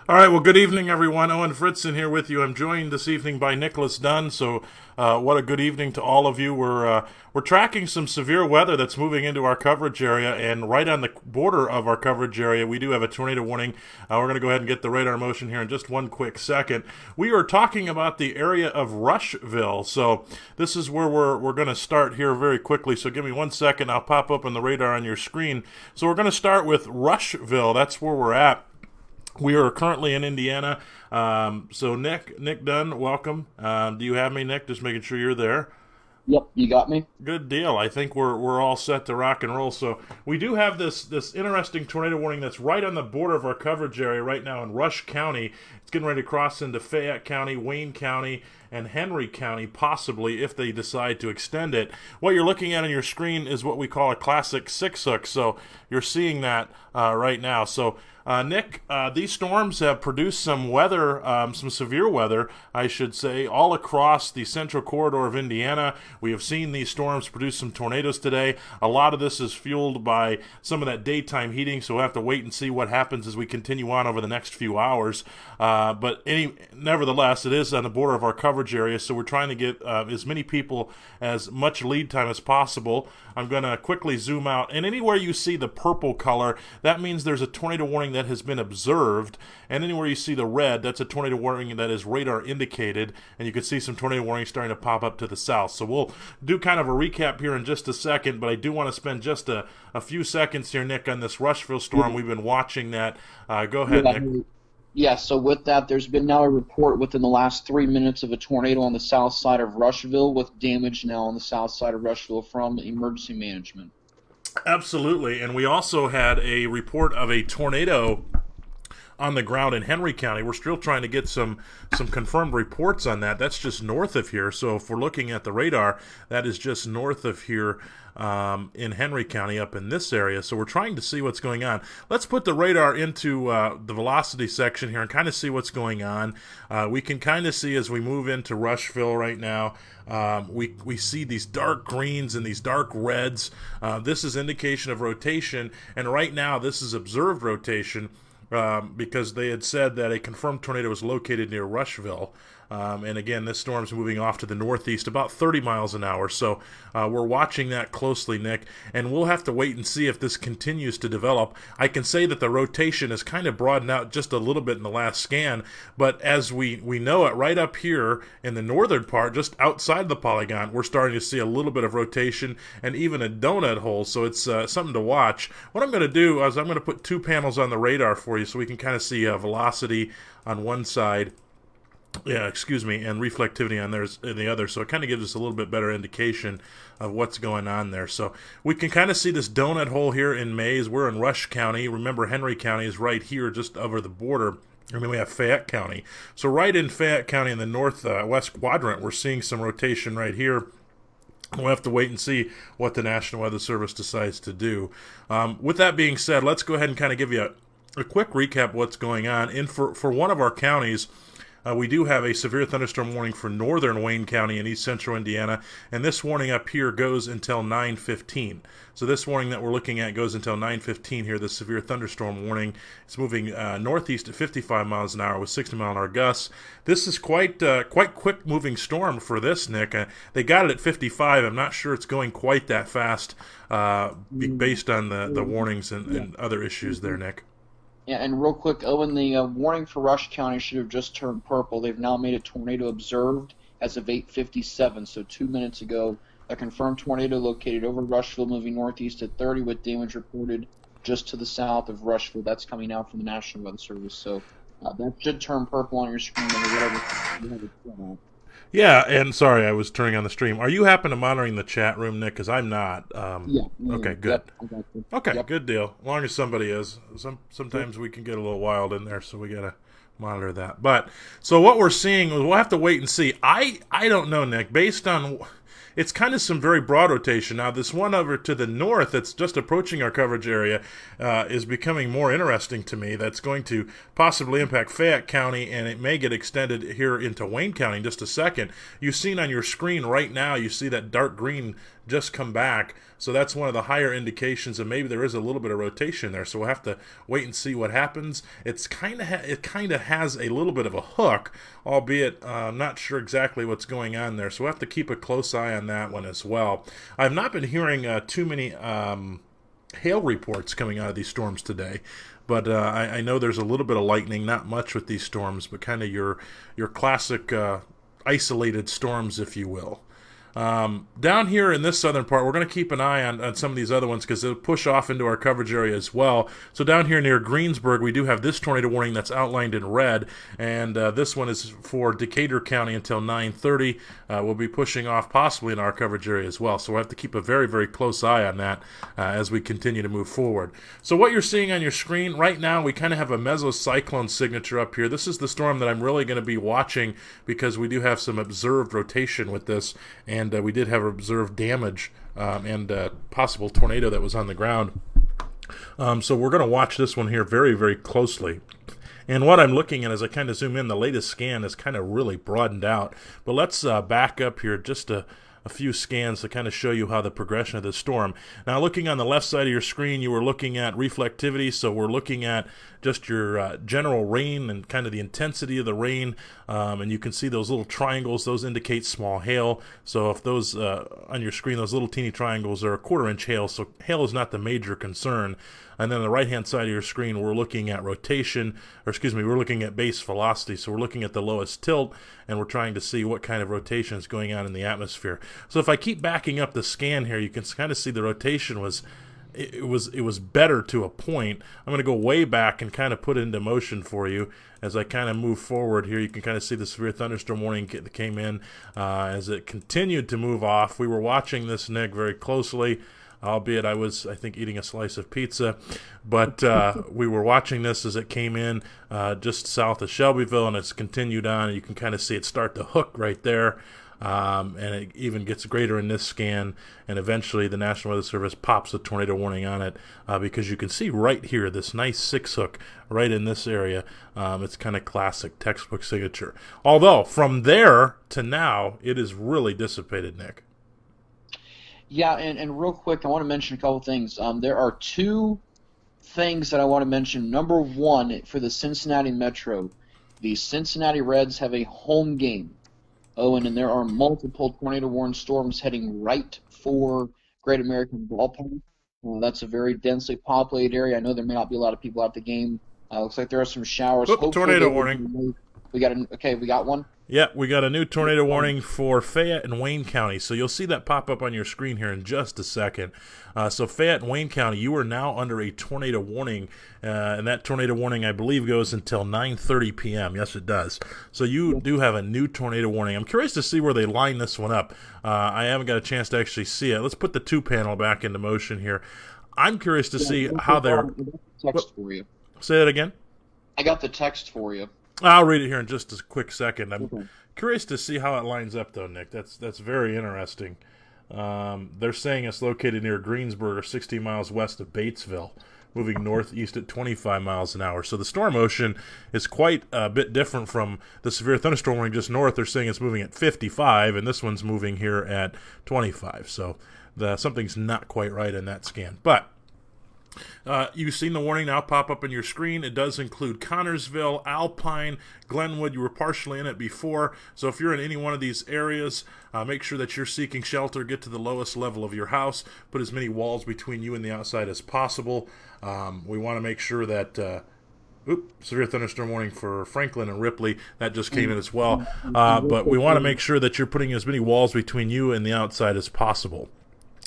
All right, well, good evening, everyone. Owen Fritzen here with you. I'm joined this evening by Nicholas Dunn. So, what a good evening to all of you. We're tracking some severe weather that's moving into our coverage area, and right on the border of our coverage area, we do have a tornado warning. We're going to go ahead and get the radar motion here in just one quick second. We are talking about the area of Rushville. So, this is where we're going to start here very quickly. So, give me 1 second. I'll pop up on the radar on your screen. So, we're going to start with Rushville. That's where we're at. We are currently in Indiana. So Nick Dunn, welcome. Do you have me, Nick? Just making sure you're there. Yep, you got me. Good deal. I think we're all set to rock and roll. So we do have this interesting tornado warning that's right on the border of our coverage area right now in Rush County. It's getting ready to cross into Fayette County, Wayne County, and Henry County, possibly if they decide to extend it. What you're looking at on your screen is what we call a classic six hook. So you're seeing that right now. So Nick, these storms have produced some weather, some severe weather, I should say, all across the central corridor of Indiana. We have seen these storms produce some tornadoes today. A lot of this is fueled by some of that daytime heating, so we'll have to wait and see what happens as we continue on over the next few hours. Nevertheless, it is on the border of our coverage area, so we're trying to get as many people as much lead time as possible. I'm going to quickly zoom out, and anywhere you see the purple color, that means there's a tornado warning that has been observed, and anywhere you see the red, that's a tornado warning that is radar indicated, and you can see some tornado warnings starting to pop up to the south. So we'll do kind of a recap here in just a second, but I do want to spend just a few seconds here, Nick, on this Rushville storm. We've been watching that. Go ahead, Yeah, Nick. yeah, so with that, there's been now a report within the last 3 minutes of a tornado on the south side of Rushville with damage now on the south side of Rushville from emergency management. Absolutely, and we also had a report of a tornado on the ground in Henry County. We're still trying to get some confirmed reports on that. That's just north of here. So if we're looking at the radar, that is just north of here in Henry County up in this area. So we're trying to see what's going on. Let's put the radar into the velocity section here and kind of see what's going on. We can kind of see as we move into Rushville right now, we see these dark greens and these dark reds. This is indication of rotation, and right now this is observed rotation. Because they had said that a confirmed tornado was located near Rushville. And again, this storm's moving off to the northeast about 30 miles an hour. So we're watching that closely, Nick, and we'll have to wait and see if this continues to develop. I can say that the rotation has kind of broadened out just a little bit in the last scan, but as we know it, right up here in the northern part, just outside the polygon, we're starting to see a little bit of rotation and even a donut hole, so it's something to watch. What I'm going to do is I'm going to put two panels on the radar for you so we can kind of see velocity on one side, and reflectivity on theirs in the other. So it kind of gives us a little bit better indication of what's going on there. So we can kind of see this donut hole here in Mays. We're in Rush County. Remember, Henry County is right here just over the border. And then we have Fayette County. So right in Fayette County in the northwest quadrant, we're seeing some rotation right here. We'll have to wait and see what the National Weather Service decides to do. With that being said, let's go ahead and kind of give you a quick recap of what's going on. And for one of our counties, we do have a severe thunderstorm warning for northern Wayne County and east central Indiana, and this warning up here goes until 9:15. So this warning that we're looking at goes until 9:15 here, the severe thunderstorm warning. It's moving northeast at 55 miles an hour with 60-mile-an-hour gusts. This is quite quick-moving storm for this, Nick. They got it at 55. I'm not sure it's going quite that fast based on the warnings and other issues there, Nick. Yeah, and real quick, Owen, the warning for Rush County should have just turned purple. They've now made a tornado observed as of 8:57, so 2 minutes ago. A confirmed tornado located over Rushville, moving northeast at 30 with damage reported just to the south of Rushville. That's coming out from the National Weather Service. So that should turn purple on your screen or whatever you have it set on. Yeah, and sorry, I was turning on the stream. Are you happen to monitoring the chat room, Nick? Because I'm not. Okay, good. Yep, I got you. Okay, Yep. good deal. As long as somebody is. Sometimes we can get a little wild in there, so we gotta monitor that. But so what we're seeing, we'll have to wait and see. I don't know, Nick. Based on It's kind of some very broad rotation. Now, this one over to the north that's just approaching our coverage area is becoming more interesting to me. That's going to possibly impact Fayette County, and it may get extended here into Wayne County in just a second. You've seen on your screen right now, you see that dark green just come back. So that's one of the higher indications, and maybe there is a little bit of rotation there. So we'll have to wait and see what happens. It kind of has a little bit of a hook, albeit I'm not sure exactly what's going on there. So we'll have to keep a close eye on that one as well. I've not been hearing too many hail reports coming out of these storms today. But I know there's a little bit of lightning, not much with these storms, but kind of your classic isolated storms, if you will. Down here in this southern part, we're going to keep an eye on some of these other ones because they'll push off into our coverage area as well. So down here near Greensburg, we do have this tornado warning that's outlined in red, and this one is for Decatur County until 9:30. We'll be pushing off possibly in our coverage area as well. So we'll have to keep a very, very close eye on that as we continue to move forward. So what you're seeing on your screen right now, we kind of have a mesocyclone signature up here. This is the storm that I'm really going to be watching because we do have some observed rotation with this, and we did have observed damage and possible tornado that was on the ground. So we're going to watch this one here very, very closely. And what I'm looking at as I kind of zoom in, the latest scan is kind of really broadened out. But let's back up here just a few scans to kind of show you how the progression of the storm. Now, looking on the left side of your screen, you were looking at reflectivity, so we're looking at just your general rain and kind of the intensity of the rain, and you can see those little triangles. Those indicate small hail. So if those on your screen, those little teeny triangles are a 1/4 inch hail, so hail is not the major concern. And then on the right-hand side of your screen, we're looking at rotation, or excuse me, we're looking at base velocity. So we're looking at the lowest tilt, and we're trying to see what kind of rotation is going on in the atmosphere. So if I keep backing up the scan here, you can kind of see the rotation was better to a point. I'm going to go way back and kind of put it into motion for you as I kind of move forward here. You can kind of see the severe thunderstorm warning that came in as it continued to move off. We were watching this, Nick, very closely. Albeit I was, I think, eating a slice of pizza. But we were watching this as it came in just south of Shelbyville, and it's continued on. And you can kind of see it start to hook right there. And it even gets greater in this scan. And eventually the National Weather Service pops a tornado warning on it because you can see right here this nice 6 hook right in this area. It's kind of classic textbook signature. Although from there to now, it is really dissipated, Nick. Yeah, and real quick, I want to mention a couple things. There are two things that I want to mention. Number one, for the Cincinnati Metro, the Cincinnati Reds have a home game, Owen, and there are multiple tornado-warned storms heading right for Great American Ballpark. That's a very densely populated area. I know there may not be a lot of people at the game. Looks like there are some showers. Tornado warning. We got one? Yeah, we got a new tornado warning for Fayette and Wayne County. So you'll see that pop up on your screen here in just a second. So Fayette and Wayne County, you are now under a tornado warning. And that tornado warning, I believe, goes until 9:30 p.m. Yes, it does. So you do have a new tornado warning. I'm curious to see where they line this one up. I haven't got a chance to actually see it. Let's put the 2 panel back into motion here. I'm curious to see how they're... Text for you. Say that again? I got the text for you. I'll read it here in just a quick second. I'm curious to see how it lines up, though, Nick. That's very interesting. They're saying it's located near Greensburg, or 60 miles west of Batesville, moving northeast at 25 miles an hour. So the storm motion is quite a bit different from the severe thunderstorm warning just north. They're saying it's moving at 55, and this one's moving here at 25. So something's not quite right in that scan. But you've seen the warning now pop up on your screen. It does include Connorsville, Alpine, Glenwood. You were partially in it before. So if you're in any one of these areas, make sure that you're seeking shelter. Get to the lowest level of your house. Put as many walls between you and the outside as possible. We want to make sure that... severe thunderstorm warning for Franklin and Ripley. That just came in as well. But we want to make sure that you're putting as many walls between you and the outside as possible.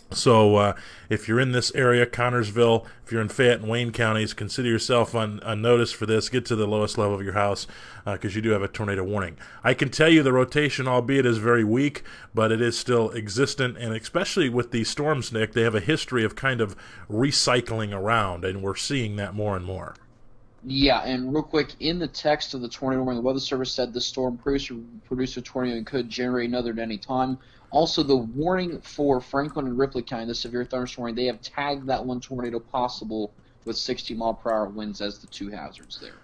So if you're in this area, Connorsville, if you're in Fayette and Wayne counties, consider yourself on notice for this. Get to the lowest level of your house because you do have a tornado warning. I can tell you the rotation, albeit is very weak, but it is still existent. And especially with these storms, Nick, they have a history of kind of recycling around, and we're seeing that more and more. Yeah, and real quick, in the text of the tornado warning, the Weather Service said the storm produced a tornado and could generate another at any time. Also, the warning for Franklin and Ripley County, the severe thunderstorm warning, they have tagged that one tornado possible with 60-mile-per-hour winds as the two hazards there.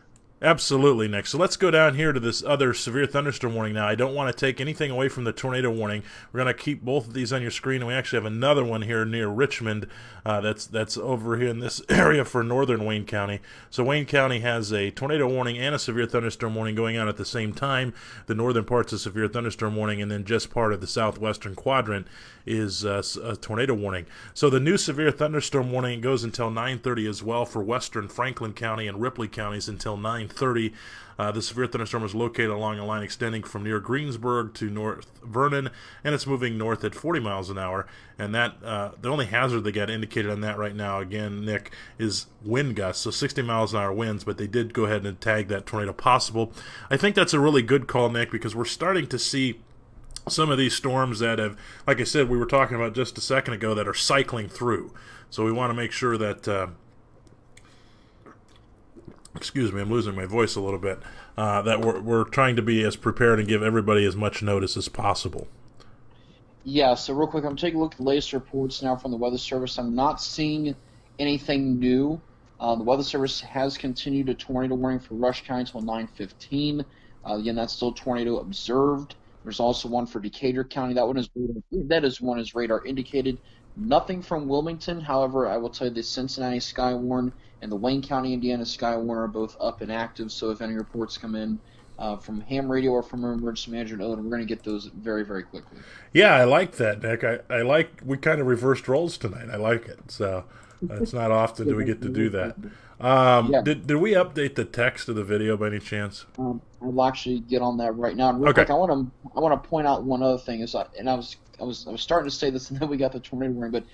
Absolutely, Nick. So let's go down here to this other severe thunderstorm warning now. I don't want to take anything away from the tornado warning. We're going to keep both of these on your screen, and we actually have another one here near Richmond that's over here in this area for northern Wayne County. So Wayne County has a tornado warning and a severe thunderstorm warning going on at the same time. The northern part's a severe thunderstorm warning, and then just part of the southwestern quadrant is a tornado warning. So the new severe thunderstorm warning goes until 9:30 as well for western Franklin County and Ripley counties until 9:30. The severe thunderstorm is located along a line extending from near Greensburg to North Vernon, and it's moving north at 40 miles an hour. And that the only hazard they got indicated on that right now, again, Nick, is wind gusts, so 60 miles an hour winds, but they did go ahead and tag that tornado possible. I think that's a really good call, Nick, because we're starting to see some of these storms that have, like I said, we were talking about just a second ago, that are cycling through. So we want to make sure that, excuse me, I'm losing my voice a little bit, that we're trying to be as prepared and give everybody as much notice as possible. Yeah, so real quick, I'm taking a look at the latest reports now from the Weather Service. I'm not seeing anything new. The Weather Service has continued a tornado warning for Rush County until 9:15. Again, that's still tornado observed. There's also one for Decatur County. That is one is radar indicated. Nothing from Wilmington. However, I will tell you the Cincinnati Skywarn and the Wayne County, Indiana Skywarn are both up and active. So if any reports come in from ham radio or from our emergency manager in Owen, we're going to get those very, very quickly. Yeah, I like that, Nick. I like, we kind of reversed roles tonight. I like it. So it's not often do we get to do that. Yeah. Did we update the text of the video by any chance? I'll actually get on that right now. And real quick, I want to point out one other thing. I was starting to say this, and then we got the tornado warning. But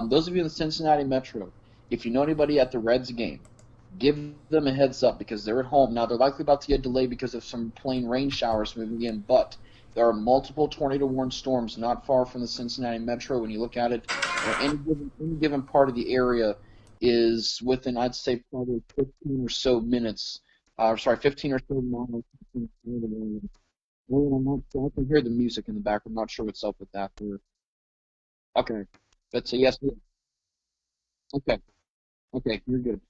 those of you in the Cincinnati metro, if you know anybody at the Reds game, give them a heads up because they're at home now. They're likely about to get delayed because of some plain rain showers moving in, but there are multiple tornado-warned storms not far from the Cincinnati metro. When you look at it, any given part of the area is within, I'd say, probably 15 or so minutes. 15 or so miles. I'm not sure. I can hear the music in the back. I'm not sure what's up with that. Okay. That's a yes. Okay. Okay, you're good.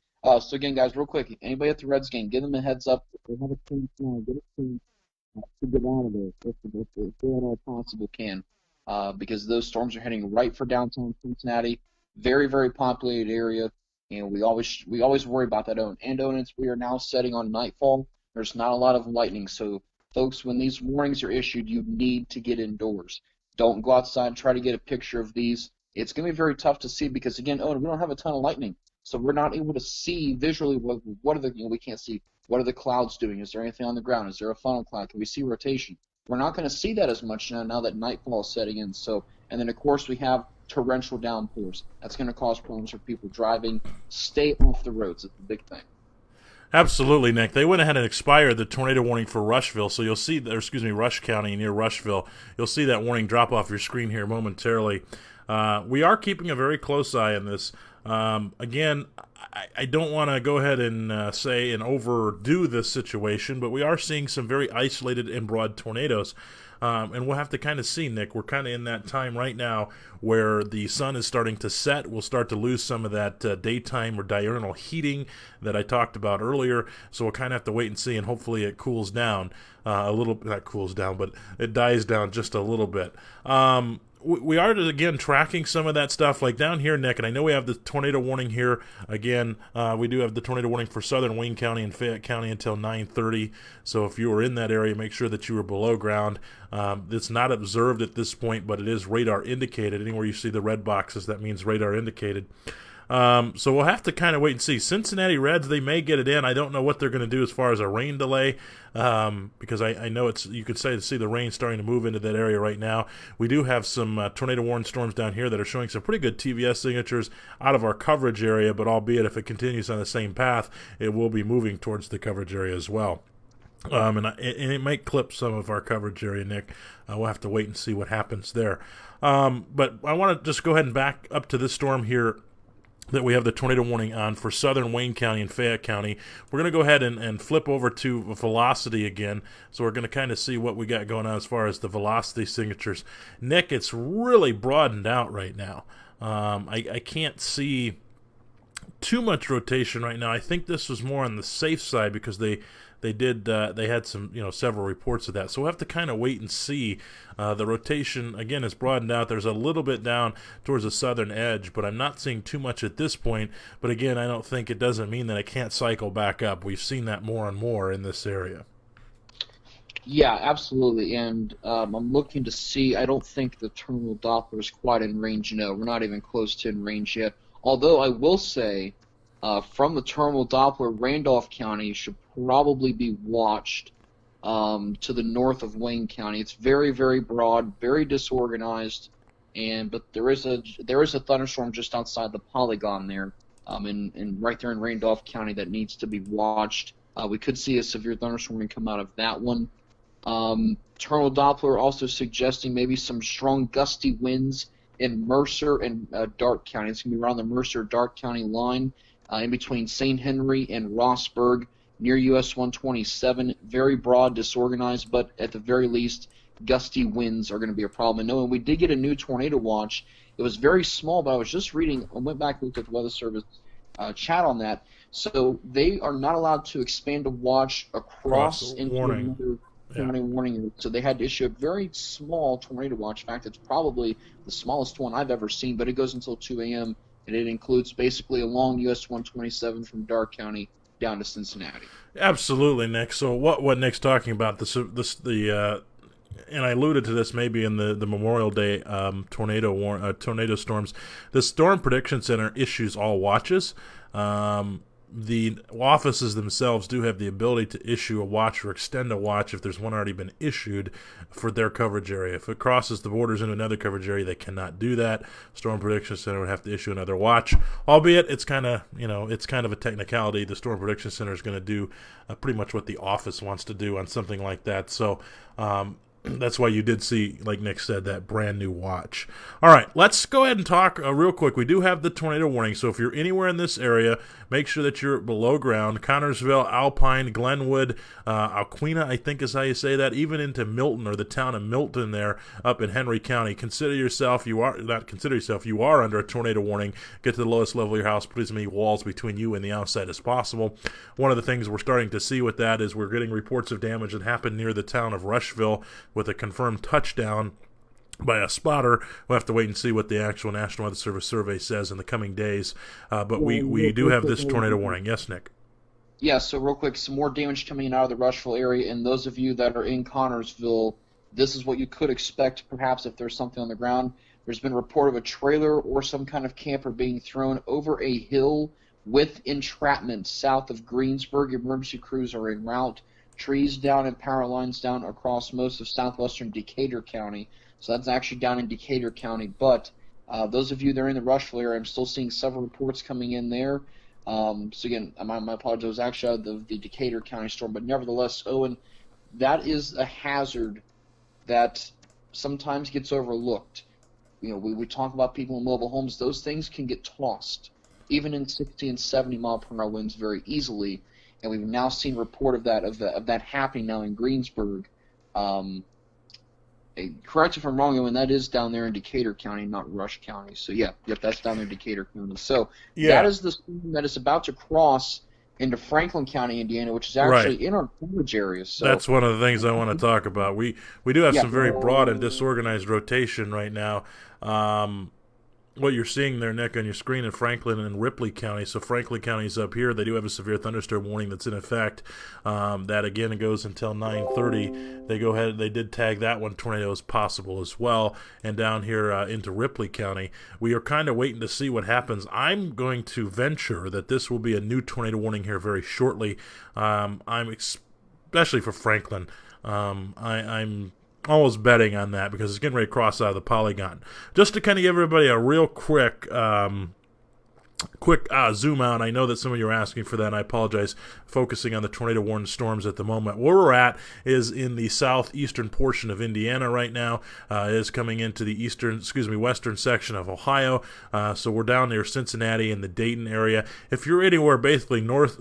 So again, guys, real quick, anybody at the Reds game, give them a heads up. If they have a chance now, get a chance to get out of there if they at all possible can. Because those storms are heading right for downtown Cincinnati. Very, very populated area. And we always worry about that. We are now setting on nightfall. There's not a lot of lightning, so folks, when these warnings are issued, you need to get indoors. Don't go outside and try to get a picture of these. It's going to be very tough to see because, again, we don't have a ton of lightning, so we're not able to see visually what are the we can't see what are the clouds doing. Is there anything on the ground? Is there a funnel cloud? Can we see rotation? We're not going to see that as much now that nightfall is setting in. So, and then of course we have torrential downpours. That's going to cause problems for people driving. Stay off the roads. It's the big thing. Absolutely, Nick. They went ahead and expired the tornado warning for Rushville, so you'll see, Rush County near Rushville. You'll see that warning drop off your screen here momentarily. We are keeping a very close eye on this. Again, I don't want to go ahead and say and overdo this situation, but we are seeing some very isolated and broad tornadoes. And we'll have to kind of see, Nick. We're kind of in that time right now where the sun is starting to set. We'll start to lose some of that daytime or diurnal heating that I talked about earlier. So we'll kind of have to wait and see, and hopefully it cools down a little. Not cools down, but it dies down just a little bit. We are, again, tracking some of that stuff, like down here, Nick, and I know we have the tornado warning here. Again, we do have the tornado warning for southern Wayne County and Fayette County until 9:30, so if you were in that area, make sure that you were below ground. It's not observed at this point, but it is radar indicated. Anywhere you see the red boxes, that means radar indicated. So we'll have to kind of wait and see. Cincinnati Reds, they may get it in. I don't know what they're going to do as far as a rain delay, because I know you could see the rain starting to move into that area right now. We do have some tornado warned storms down here that are showing some pretty good TVS signatures out of our coverage area, but albeit if it continues on the same path, it will be moving towards the coverage area as well. And it might clip some of our coverage area, Nick. We'll have to wait and see what happens there. But I want to just go ahead and back up to this storm here that we have the tornado warning on for southern Wayne County and Fayette County. We're going to go ahead and flip over to velocity again. So we're going to kind of see what we got going on as far as the velocity signatures. Nick, it's really broadened out right now. I can't see too much rotation right now. I think this was more on the safe side because they had some, several reports of that. So we'll have to kind of wait and see. The rotation again is broadened out. There's a little bit down towards the southern edge, but I'm not seeing too much at this point. But again, I don't think it doesn't mean that it can't cycle back up. We've seen that more and more in this area. Yeah, absolutely. And I'm looking to see. I don't think the terminal Doppler is quite in range. No, we're not even close to in range yet. Although I will say, from the terminal Doppler, Randolph County should probably be watched to the north of Wayne County. It's very, very broad, very disorganized, but there is a thunderstorm just outside the polygon there, and right there in Randolph County that needs to be watched. We could see a severe thunderstorm come out of that one. Terminal Doppler also suggesting maybe some strong gusty winds in Mercer and Darke County. It's going to be around the Mercer-Darke County line, in between St. Henry and Rossburg, near US 127. Very broad, disorganized, but at the very least, gusty winds are going to be a problem. And knowing we did get a new tornado watch, it was very small, but I was just reading, I went back and looked at the Weather Service chat on that. So they are not allowed to expand a watch across into another tornado warning. So they had to issue a very small tornado watch. In fact, it's probably the smallest one I've ever seen, but it goes until 2 a.m., and it includes basically along US 127 from Darke County down to Cincinnati. Absolutely, Nick. So what Nick's talking about, and I alluded to this maybe in the Memorial Day tornado storms. The Storm Prediction Center issues all watches. The offices themselves do have the ability to issue a watch or extend a watch if there's one already been issued for their coverage area. If it crosses the borders into another coverage area, they cannot do that. Storm Prediction Center would have to issue another watch, albeit it's kind of a technicality. The Storm Prediction Center is going to do pretty much what the office wants to do on something like that. So that's why you did see, like Nick said, that brand new watch. All right, let's go ahead and talk real quick. We do have the tornado warning, so if you're anywhere in this area, make sure that you're below ground. Connorsville, Alpine, Glenwood, Alquina, I think is how you say that, even into Milton or the town of Milton there up in Henry County. You are under a tornado warning. Get to the lowest level of your house, put as many walls between you and the outside as possible. One of the things we're starting to see with that is we're getting reports of damage that happened near the town of Rushville with a confirmed touchdown by a spotter. We'll have to wait and see what the actual National Weather Service survey says in the coming days. But we do have this tornado warning. Yes, Nick? Yeah, so real quick, some more damage coming out of the Rushville area, and those of you that are in Connorsville, this is what you could expect perhaps if there's something on the ground. There's been a report of a trailer or some kind of camper being thrown over a hill with entrapment south of Greensburg. Emergency crews are en route. Trees down and power lines down across most of southwestern Decatur County. So that's actually down in Decatur County. But those of you that are in the Rushville area, I'm still seeing several reports coming in there. So again, my apologies, it was actually out of the Decatur County storm. But nevertheless, Owen, that is a hazard that sometimes gets overlooked. We talk about people in mobile homes. Those things can get tossed, even in 60 and 70 mile per hour winds very easily. And we've now seen report of that happening now in Greensburg. Correct if I'm wrong, and that is down there in Decatur County, not Rush County. So yep, that's down there in Decatur County. So that is the storm that is about to cross into Franklin County, Indiana, which is actually in our coverage area. So that's one of the things I want to talk about. We do have some very broad and disorganized rotation right now. What you're seeing there, Nick, on your screen in Franklin and Ripley County. So Franklin County's up here. They do have a severe thunderstorm warning that's in effect. That again goes until 9:30. They did tag that one tornado as possible as well. And down here into Ripley County, we are kind of waiting to see what happens. I'm going to venture that this will be a new tornado warning here very shortly. I'm especially for Franklin. I'm almost betting on that because it's getting ready to cross out of the polygon. Just to kind of give everybody a real quick quick zoom out. I know that some of you are asking for that, and I apologize, focusing on the tornado warned storms at the moment. Where we're at is in the southeastern portion of Indiana right now. It is coming into the western section of Ohio. So we're down near Cincinnati and the Dayton area. If you're anywhere basically north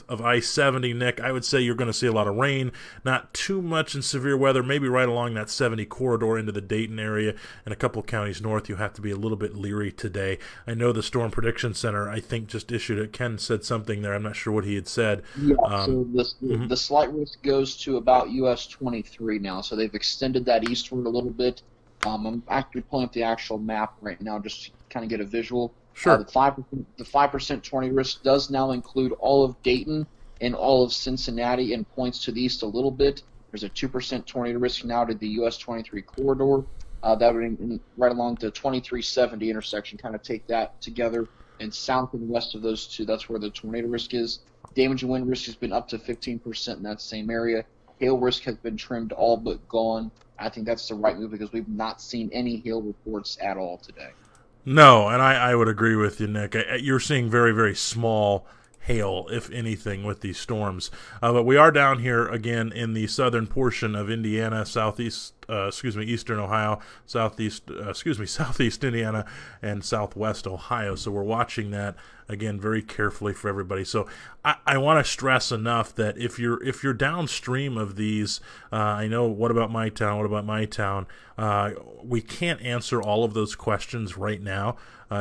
of I-70, Nick, I would say you're going to see a lot of rain. Not too much in severe weather, maybe right along that 70 corridor into the Dayton area and a couple counties north. You have to be a little bit leery today. I know the Storm Prediction Center, I think, just issued it. Ken said something there. I'm not sure what he had said. Yeah, so the slight risk goes to about US 23 now. So they've extended that eastward a little bit. I'm actually pulling up the actual map right now just to kind of get a visual. Sure. The 5% tornado risk does now include all of Dayton and all of Cincinnati and points to the east a little bit. There's a 2% tornado risk now to the US 23 corridor. That would right along the 2370 intersection, kind of take that together. And south and west of those two, that's where the tornado risk is. Damage and wind risk has been up to 15% in that same area. Hail risk has been trimmed all but gone. I think that's the right move because we've not seen any hail reports at all today. No, and I would agree with you, Nick. You're seeing very, very small hail, if anything, with these storms. But we are down here again in the southern portion of Indiana, eastern Ohio, southeast Indiana, and southwest Ohio. So we're watching that again very carefully for everybody. So I want to stress enough that if you're downstream of these, I know what about my town? We can't answer all of those questions right now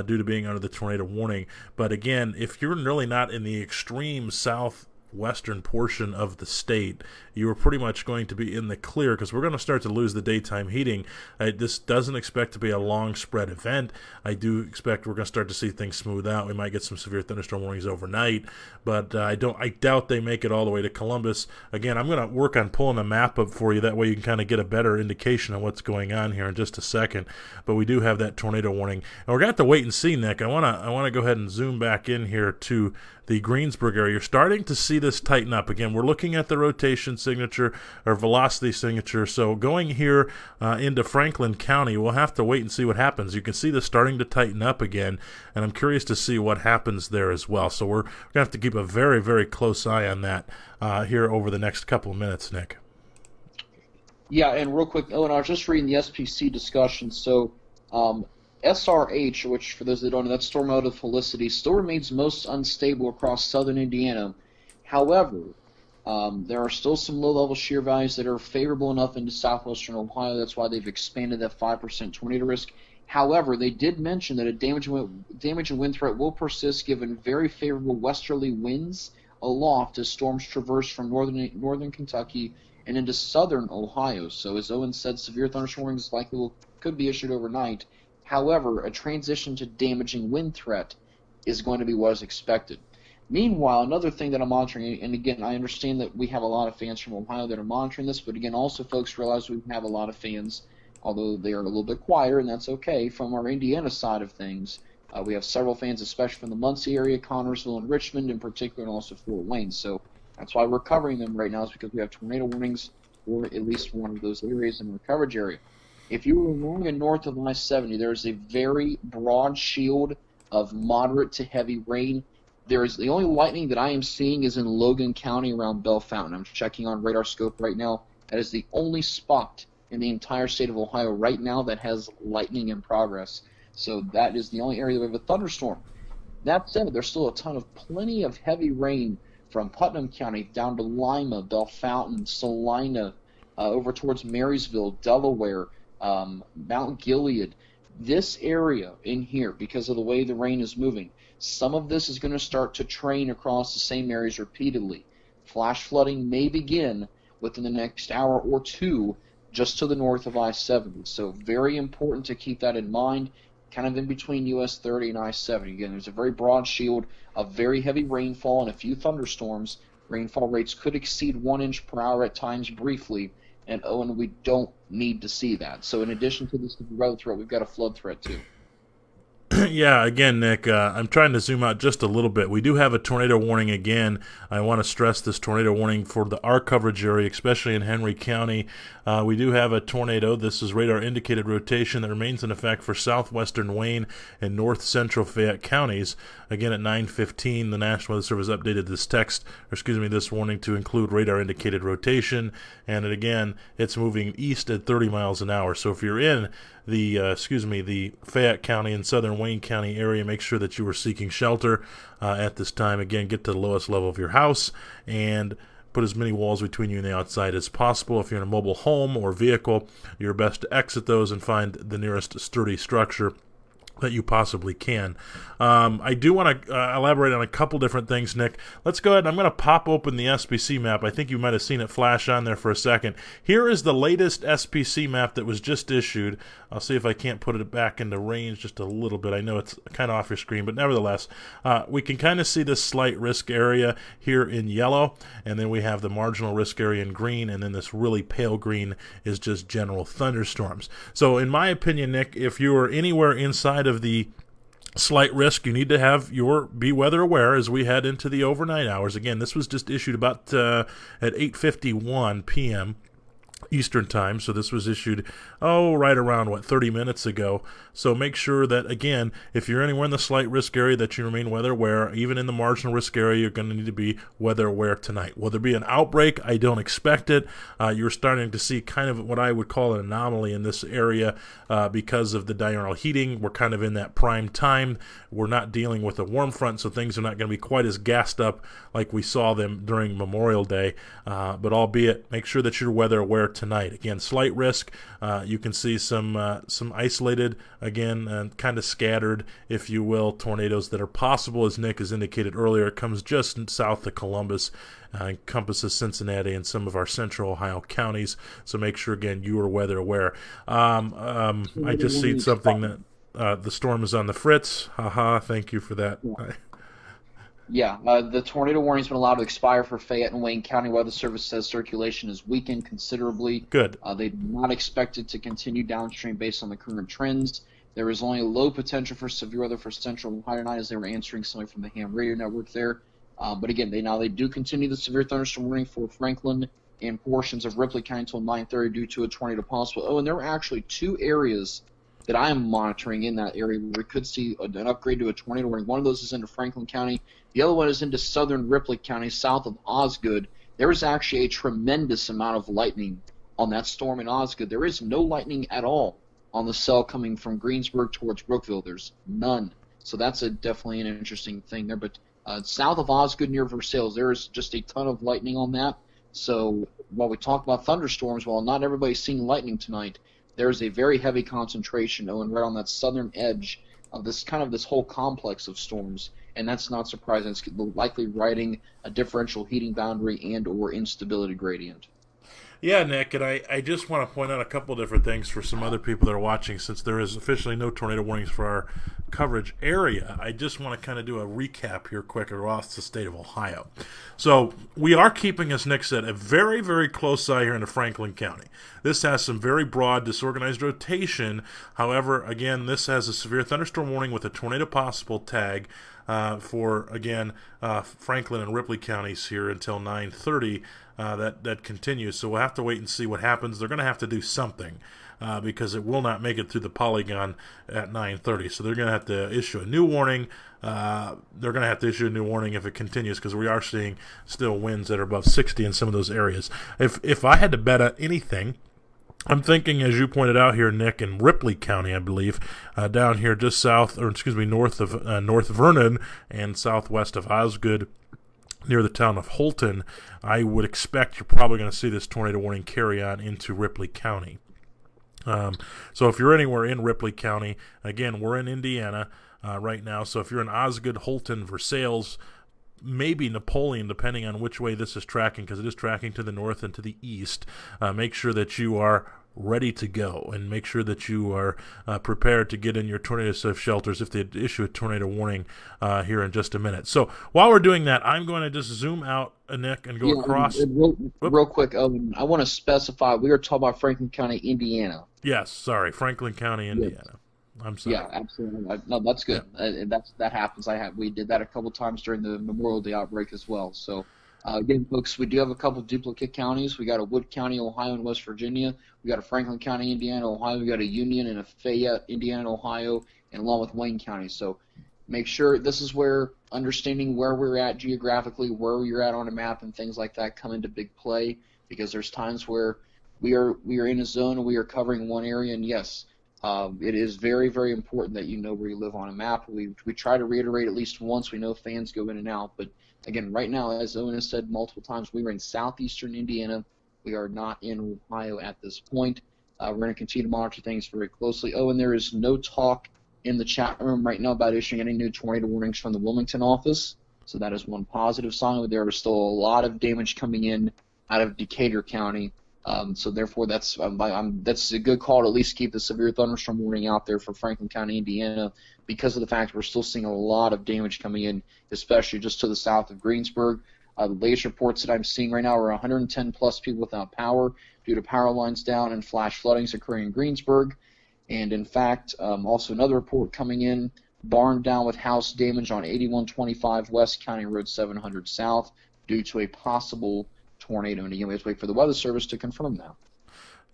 due to being under the tornado warning. But again, if you're really not in the extreme southwestern portion of the state, you are pretty much going to be in the clear because we're going to start to lose the daytime heating. This doesn't expect to be a long spread event. I do expect we're going to start to see things smooth out. We might get some severe thunderstorm warnings overnight, but I doubt they make it all the way to Columbus. Again, I'm going to work on pulling a map up for you. That way you can kind of get a better indication of what's going on here in just a second. But we do have that tornado warning, and we're going to have to wait and see, Nick. I want to go ahead and zoom back in here to the Greensburg area. You're starting to see this tighten up. Again, we're looking at the rotation signature or velocity signature. So going here into Franklin County, we'll have to wait and see what happens. You can see this starting to tighten up again, and I'm curious to see what happens there as well. So we're going to have to keep a very, very close eye on that here over the next couple of minutes, Nick. Yeah, and real quick, Owen, I was just reading the SPC discussion. So SRH, which for those that don't know, that's storm relative Felicity, still remains most unstable across southern Indiana. However, there are still some low-level shear values that are favorable enough into southwestern Ohio. That's why they've expanded that 5% tornado risk. However, they did mention that a damage and wind threat will persist given very favorable westerly winds aloft as storms traverse from northern Kentucky and into southern Ohio. So as Owen said, severe thunderstorm warnings likely could be issued overnight. However, a transition to damaging wind threat is going to be what is expected. Meanwhile, another thing that I'm monitoring, and again, I understand that we have a lot of fans from Ohio that are monitoring this, but again, also folks realize we have a lot of fans, although they are a little bit quieter, and that's okay, from our Indiana side of things. We have several fans, especially from the Muncie area, Connersville, and Richmond in particular, and also Fort Wayne. So that's why we're covering them right now, is because we have tornado warnings for at least one of those areas in our coverage area. If you were along and north of I-70, there is a very broad shield of moderate to heavy rain. The only lightning that I am seeing is in Logan County around Bell Fountain. I'm checking on radar scope right now. That is the only spot in the entire state of Ohio right now that has lightning in progress. So that is the only area that we have a thunderstorm. That said, there's still plenty of heavy rain from Putnam County down to Lima, Bell Fountain, Salina, over towards Marysville, Delaware, Mount Gilead. This area in here, because of the way the rain is moving, some of this is going to start to train across the same areas repeatedly. Flash flooding may begin within the next hour or two just to the north of I-70. So very important to keep that in mind, kind of in between US 30 and I-70. Again, there's a very broad shield of very heavy rainfall and a few thunderstorms. Rainfall rates could exceed 1 inch per hour at times briefly, and Owen, we don't need to see that. So in addition to this weather threat, we've got a flood threat too. Yeah, again, Nick, I'm trying to zoom out just a little bit. We do have a tornado warning again. I want to stress this tornado warning for our coverage area, especially in Henry County. We do have a tornado. This is radar indicated rotation that remains in effect for southwestern Wayne and north central Fayette counties. Again, at 9:15, the National Weather Service updated this warning to include radar indicated rotation. And again, it's moving east at 30 miles an hour. So if you're in the Fayette County and southern Wayne County area, make sure that you are seeking shelter at this time. Again, get to the lowest level of your house and put as many walls between you and the outside as possible. If you're in a mobile home or vehicle, you're best to exit those and find the nearest sturdy structure that you possibly can. I do want to elaborate on a couple different things, Nick. Let's go ahead. I'm going to pop open the SPC map. I think you might have seen it flash on there for a second. Here is the latest SPC map that was just issued. I'll see if I can't put it back into range just a little bit. I know it's kind of off your screen, but nevertheless, we can kind of see this slight risk area here in yellow, and then we have the marginal risk area in green, and then this really pale green is just general thunderstorms. So in my opinion, Nick, if you are anywhere inside of the slight risk, you need to be weather aware as we head into the overnight hours. Again, this was just issued about at 8:51 p.m. Eastern time, so this was issued right around 30 minutes ago. So make sure that, again, if you're anywhere in the slight risk area, that you remain weather aware. Even in the marginal risk area, you're going to need to be weather aware tonight. Will there be an outbreak? I don't expect it. You're starting to see kind of what I would call an anomaly in this area because of the diurnal heating. We're kind of in that prime time. We're not dealing with a warm front, so things are not going to be quite as gassed up like we saw them during Memorial Day. But albeit, make sure that you're weather aware tonight. Again, slight risk. You can see some isolated, again, kind of scattered, if you will, tornadoes that are possible. As Nick has indicated earlier, it comes just south of Columbus, encompasses Cincinnati and some of our central Ohio counties. So make sure, again, you are weather aware. I just see something that the storm is on the fritz. Haha, thank you for that. Yeah, the tornado warning's been allowed to expire for Fayette and Wayne County. Weather Service says circulation is weakened considerably. Good. They do not expect it to continue downstream based on the current trends. There is only low potential for severe weather for central Ohio tonight, as they were answering something from the ham radio network there. But again, they do continue the severe thunderstorm warning for Franklin and portions of Ripley County until 9:30 due to a tornado possible. Oh, and there were actually two areas that I am monitoring in that area where we could see an upgrade to a tornado warning. One of those is into Franklin County. The other one is into southern Ripley County, south of Osgood. There is actually a tremendous amount of lightning on that storm in Osgood. There is no lightning at all on the cell coming from Greensburg towards Brookville. There's none. So that's definitely an interesting thing there. But south of Osgood near Versailles, there is just a ton of lightning on that. So while we talk about thunderstorms, while not everybody's seeing lightning tonight, there's a very heavy concentration, Owen, right on that southern edge of this whole complex of storms, and that's not surprising. It's likely riding a differential heating boundary and or instability gradient. Yeah, Nick, and I just want to point out a couple different things for some other people that are watching, since there is officially no tornado warnings for our coverage area. I just want to kind of do a recap here quick across the state of Ohio. So we are keeping, as Nick said, a very, very close eye here into Franklin County. This has some very broad disorganized rotation. However, again, this has a severe thunderstorm warning with a tornado possible tag for, again, Franklin and Ripley counties here until 9:30. That continues. So we'll have to wait and see what happens. They're going to have to do something because it will not make it through the polygon at 9:30. So they're going to have to issue a new warning. They're going to have to issue a new warning if it continues, because we are seeing still winds that are above 60 in some of those areas. If I had to bet on anything, I'm thinking, as you pointed out here, Nick, in Ripley County, I believe, down here just north of North Vernon and southwest of Osgood, near the town of Holton, I would expect you're probably going to see this tornado warning carry on into Ripley County. So if you're anywhere in Ripley County, again, we're in Indiana right now, so if you're in Osgood, Holton, Versailles, maybe Napoleon, depending on which way this is tracking, because it is tracking to the north and to the east, make sure that you are ready to go, and make sure that you are prepared to get in your tornado-safe shelters if they issue a tornado warning here in just a minute. So while we're doing that, I'm going to just zoom out, Nick, and go across. Real quick, I want to specify, we are talking about Franklin County, Indiana. Yes, sorry, Franklin County, Indiana. I'm sorry. Yeah, absolutely. No, that's Yeah. good. That happens. We did that a couple times during the Memorial Day outbreak as well. So again, folks, we do have a couple duplicate counties. We got a Wood County, Ohio, and West Virginia. We got a Franklin County, Indiana, Ohio. We got a Union and a Fayette, Indiana, and Ohio, and along with Wayne County. So make sure this is where understanding where we're at geographically, where you're at on a map, and things like that come into big play, because there's times where we are in a zone and we are covering one area, and yes. It is very, very important that you know where you live on a map. We try to reiterate at least once. We know fans go in and out, but again, right now, as Owen has said multiple times, we are in southeastern Indiana. We are not in Ohio at this point. We're going to continue to monitor things very closely. Owen, there is no talk in the chat room right now about issuing any new tornado warnings from the Wilmington office, so that is one positive sign. There is still a lot of damage coming in out of Decatur County. So therefore, that's a good call to at least keep the severe thunderstorm warning out there for Franklin County, Indiana, because of the fact we're still seeing a lot of damage coming in, especially just to the south of Greensburg. The latest reports that I'm seeing right now are 110 plus people without power due to power lines down and flash floodings occurring in Greensburg. And in fact, also another report coming in, barn down with house damage on 8125 West County Road 700 South due to a possible tornado, and again, we have to wait for the Weather Service to confirm that.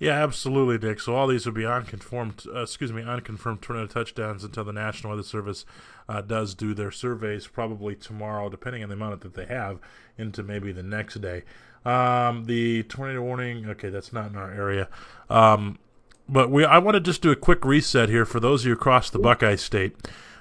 Yeah, absolutely, Dick. So all these would be unconfirmed tornado touchdowns until the National Weather Service does do their surveys, probably tomorrow, depending on the amount that they have, into maybe the next day. The tornado warning, okay, that's not in our area. But I want to just do a quick reset here for those of you across the Buckeye State.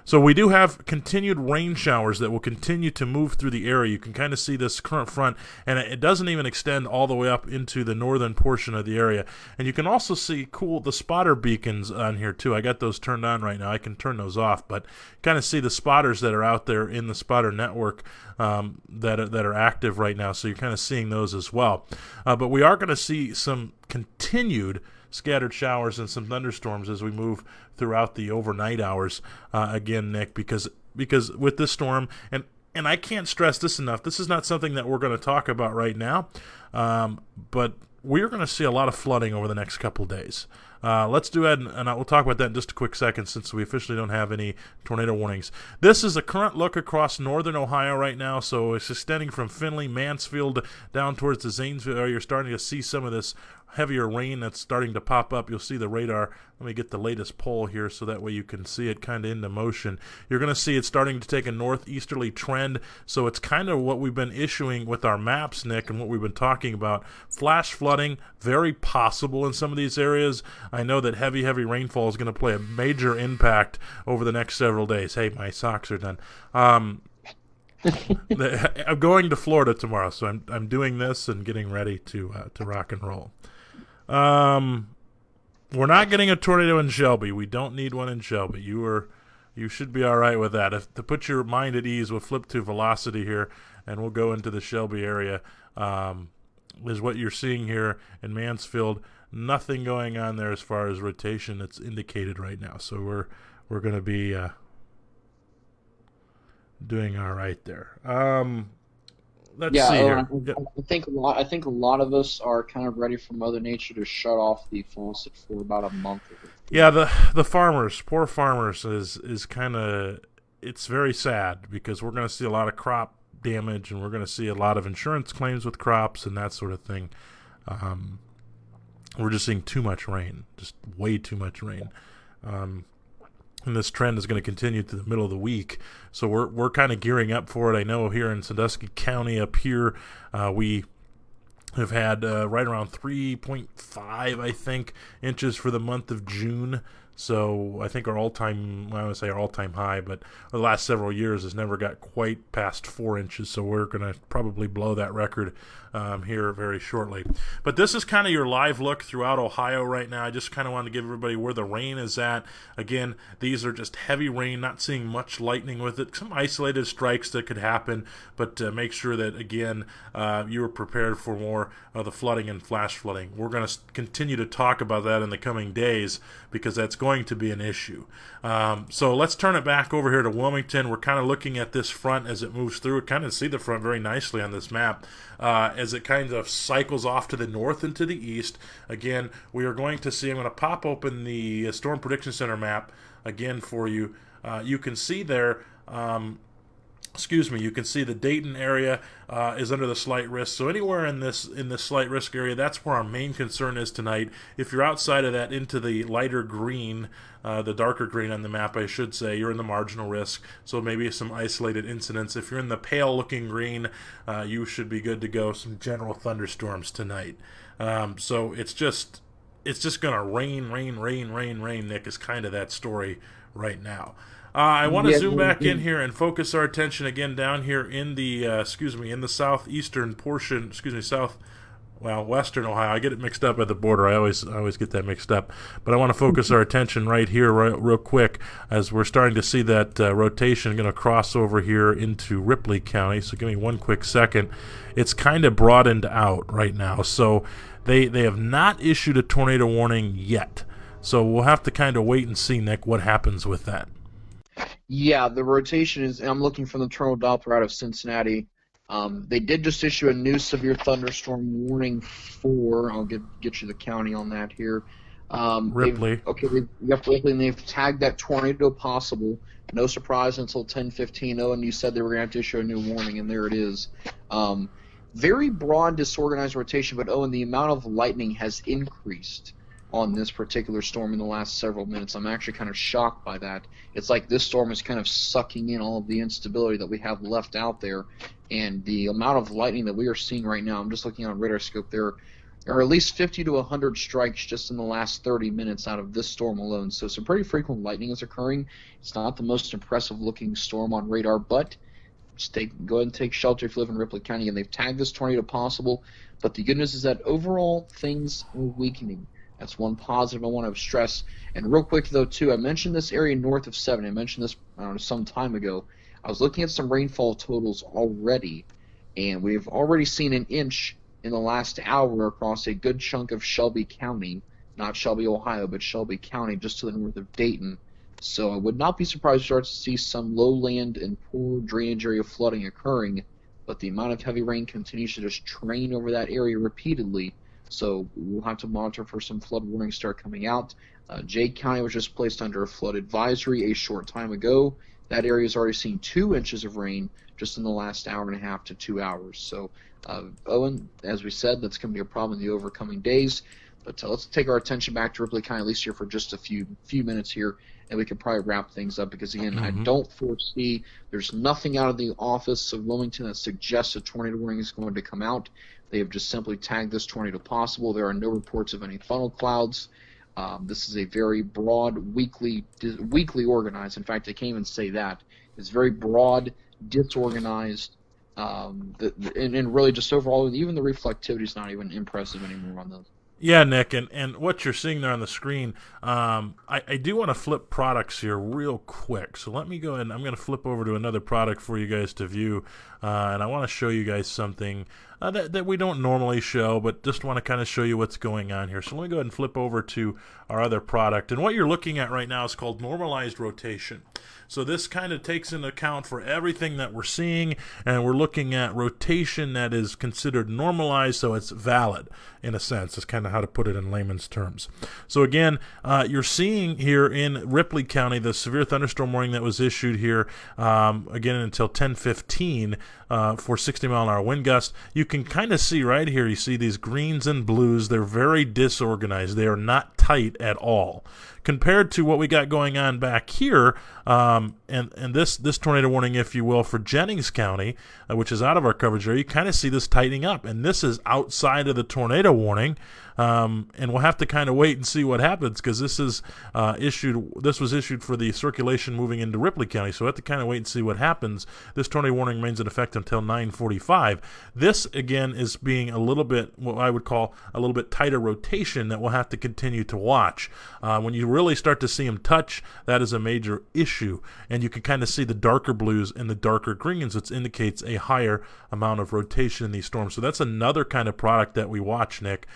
So we do have continued rain showers that will continue to move through the area. You can kind of see this current front, and it doesn't even extend all the way up into the northern portion of the area. And you can also see the spotter beacons on here too. I got those turned on right now. I can turn those off, but kind of see the spotters that are out there in the spotter network that are active right now. So you're kind of seeing those as well. But we are going to see some continued scattered showers and some thunderstorms as we move throughout the overnight hours again, Nick, because with this storm, and I can't stress this enough, this is not something that we're going to talk about right now, but we're going to see a lot of flooding over the next couple of days. Let's do it, and we'll talk about that in just a quick second since we officially don't have any tornado warnings. This is a current look across northern Ohio right now, so it's extending from Findlay, Mansfield, down towards the Zanesville area. You're starting to see some of this heavier rain that's starting to pop up. You'll see the radar. Let me get the latest poll here so that way you can see it kind of into motion. You're going to see it starting to take a northeasterly trend, so it's kind of what we've been issuing with our maps, Nick, and what we've been talking about. Flash flooding, very possible in some of these areas. I know that heavy rainfall is going to play a major impact over the next several days. Hey, my socks are done. I'm going to Florida tomorrow, so I'm doing this and getting ready to rock and roll. We're not getting a tornado in Shelby. We don't need one in Shelby. You should be all right with that. To put your mind at ease, we'll flip to velocity here, and we'll go into the Shelby area. Is what you're seeing here in Mansfield. Nothing going on there as far as rotation that's indicated right now. So we're going to be doing all right there. Let's see here. I think a lot of us are kind of ready for Mother Nature to shut off the faucet for about a month. Yeah, the farmers, poor farmers, is kind of, it's very sad because we're going to see a lot of crop damage and we're going to see a lot of insurance claims with crops and that sort of thing. We're just seeing too much rain, just way too much rain. And this trend is going to continue to the middle of the week. So we're kind of gearing up for it. I know here in Sandusky County up here, we have had right around 3.5, I think, inches for the month of June. So I think our all-time high, but the last several years has never got quite past 4 inches. So we're going to probably blow that record here very shortly. But this is kind of your live look throughout Ohio right now. I just kind of wanted to give everybody where the rain is at. Again, these are just heavy rain, not seeing much lightning with it. Some isolated strikes that could happen, but make sure that, again, you are prepared for more of the flooding and flash flooding. We're going to continue to talk about that in the coming days because that's going to be an issue. So let's turn it back over here to Wilmington. We're kind of looking at this front as it moves through. Kind of see the front very nicely on this map as it kind of cycles off to the north and to the east. Again, we are going to see, I'm going to pop open the Storm Prediction Center map again for you. You can see there. You can see the Dayton area is under the slight risk. So anywhere in this slight risk area, that's where our main concern is tonight. If you're outside of that into the lighter green, the darker green on the map, I should say, you're in the marginal risk. So maybe some isolated incidents. If you're in the pale looking green, you should be good to go. Some general thunderstorms tonight. So it's just going to rain, Nick, is kind of that story right now. I want to zoom back in here and focus our attention again down here in the in the southeastern portion, western Ohio. I get it mixed up at the border. I always get that mixed up. But I want to focus our attention right here, real quick, as we're starting to see that rotation going to cross over here into Ripley County. So give me one quick second. It's kind of broadened out right now. So they have not issued a tornado warning yet. So we'll have to kind of wait and see, Nick, what happens with that. Yeah, the rotation is. I'm looking from the terminal Doppler out of Cincinnati. They did just issue a new severe thunderstorm warning for. I'll get you the county on that here. Ripley. Ripley, and they've tagged that tornado possible. No surprise until 10:15. Oh, and you said they were going to have to issue a new warning, and there it is. Very broad, disorganized rotation, but and the amount of lightning has increased on this particular storm in the last several minutes. I'm actually kind of shocked by that. It's like this storm is kind of sucking in all of the instability that we have left out there, and the amount of lightning that we are seeing right now, I'm just looking on radar scope, there are at least 50 to 100 strikes just in the last 30 minutes out of this storm alone. So some pretty frequent lightning is occurring. It's not the most impressive looking storm on radar, but just go ahead and take shelter if you live in Ripley County. And they've tagged this tornado possible, but the good news is that overall things are weakening. That's one positive I want to stress. And real quick, though, too, I mentioned this area north of 7. I mentioned this some time ago. I was looking at some rainfall totals already, and we've already seen an inch in the last hour across a good chunk of Shelby County, not Shelby, Ohio, but Shelby County, just to the north of Dayton. So I would not be surprised to start to see some lowland and poor drainage area flooding occurring, but the amount of heavy rain continues to just train over that area repeatedly. So we'll have to monitor for some flood warnings start coming out. Jay County was just placed under a flood advisory a short time ago. That area has already seen 2 inches of rain just in the last hour and a half to 2 hours. So, Owen, as we said, that's going to be a problem in the overcoming days. But let's take our attention back to Ripley County, at least here for just a few minutes here, and we can probably wrap things up because, again, I don't foresee, there's nothing out of the office of Wilmington that suggests a tornado warning is going to come out. They have just simply tagged this tornado possible. There are no reports of any funnel clouds. This is a very broad, weakly organized. In fact, I can't even say that. It's very broad, disorganized, and really just overall, even the reflectivity is not even impressive anymore on those. Yeah, Nick, and what you're seeing there on the screen, I do want to flip products here real quick. So let me go ahead and I'm going to flip over to another product for you guys to view, and I want to show you guys something that we don't normally show, but just want to kind of show you what's going on here. So let me go ahead and flip over to our other product. And what you're looking at right now is called normalized rotation. So this kind of takes into account for everything that we're seeing, and we're looking at rotation that is considered normalized, so it's valid in a sense. That's kind of how to put it in layman's terms. So again, you're seeing here in Ripley County the severe thunderstorm warning that was issued here again until 10:15 for 60-mile-an-hour wind gusts. You can kind of see right here, you see these greens and blues. They're very disorganized. They are not tight at all. Compared to what we got going on back here, and this tornado warning, if you will, for Jennings County, which is out of our coverage area, you kind of see this tightening up. And this is outside of the tornado warning, and we'll have to kind of wait and see what happens because this is This was issued for the circulation moving into Ripley County, so we'll have to kind of wait and see what happens. This tornado warning remains in effect until 9:45. This again is being a little bit, what I would call a little bit tighter rotation that we'll have to continue to watch. When you really start to see them touch, that is a major issue, and you can kind of see the darker blues and the darker greens, which indicates a higher amount of rotation in these storms. So that's another kind of product that we watch, Nick.